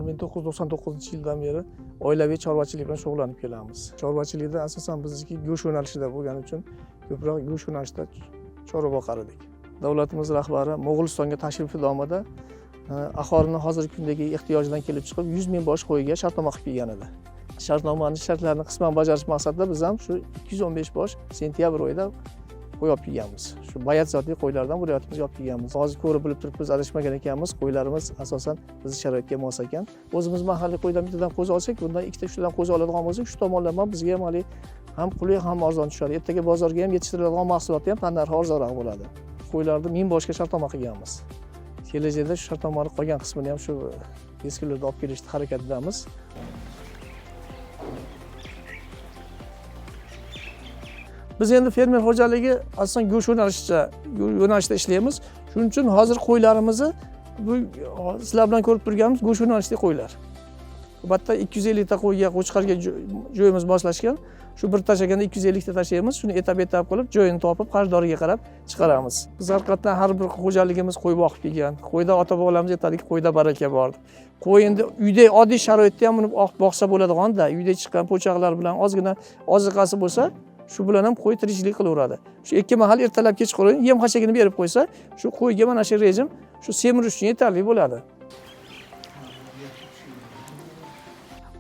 1999-yildan beri oilaviy chorvachilik bilan shug'ullanib kelamiz. Chorvachilikda asosan bizniki go'sht yo'nalishida bo'lgani uchun ko'proq go'sht yo'nalishida chorva boqar edik. Davlatimiz rahbari Mo'g'ulistonga tashrifi davomida aholini hozirgi kundagi ehtiyojidan kelib chiqib 100 ming bosh qo'yga shartnoma qilib kelgan edi. Shartnomaning shartlarini qisman bajarish maqsadida biz ham shu 215 bosh sentyabr oyida qo'y olib kelganmiz. Shu bayat zotli qo'ylardan viloyatimizga olib kelganmiz. Hozir ko'rib bilib turibmiz, adashmagan ekanmiz. Qo'ylarimiz asosan bizning sharoitga mos ekan. O'zimiz mahalliy qo'ydan bittadan qo'zi olsak, bundan ikkita uchtadan qo'zi oladigan bo'lsak, shu tomonlama bizga ham qulay ham arzon tushadi. Ertaga bozorga ham yetishtiriladigan mahsulotni ham tannarxi arzonroq bo'ladi. Qo'ylarni 1000 boshga shartnoma qilganmiz. Kelajakda shu shartnomaning qolgan qismini ham shu eskilarda olib kelishga harakatdamiz. Biz endi fermer xo'jaligi asosan go'sht yo'nalishida ishlaymiz. Shuning uchun hozir qo'ylarimizni bu sizlar bilan ko'rib turganimiz go'sht yo'nalishidagi qo'ylar. Albatta 250 ta qo'yga qo'chqarga joyimiz moslashgan. Shu bir tashaganda 250 ta tashlaymiz. Shuni etap-etap qilib joyini topib, qarzdoriga qarab chiqaramiz. Biz haqiqatan har bir xo'jaligimiz qo'y boqib kelgan. Qo'yda ota-bobolarimiz aytadiki, qo'yda baraka bor. Qo'y endi uyda oddiy sharoitda ham uni boqsa bo'ladigan-da, uyda chiqqan po'choqlar bilan ozgina oziqasi bo'lsa, shu bilan ham qo'y tirikchilik qilaveradi. Shu ikki mahal ertalab kechqurun yem xashagini berib qo'ysa, shu qo'yga mana shu rejim shu semirish uchun yetarli bo'ladi.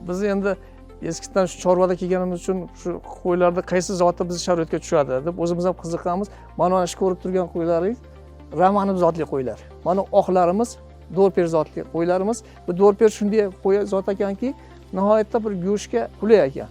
Biz endi eskidan shu chorvada kelganimiz uchun shu qo'ylarda qaysi zoti biz sharoitga tushadi deb o'zimiz ham qiziqqanmiz. Mana shu ko'rib turgan qo'ylaringiz Romanov zotli qo'ylar. Mana oqlarimiz Dorper zotli qo'ylarimiz. Bu Dorper shunday qo'y zot ekanki, nihoyatda bir go'shtga qulay ekan.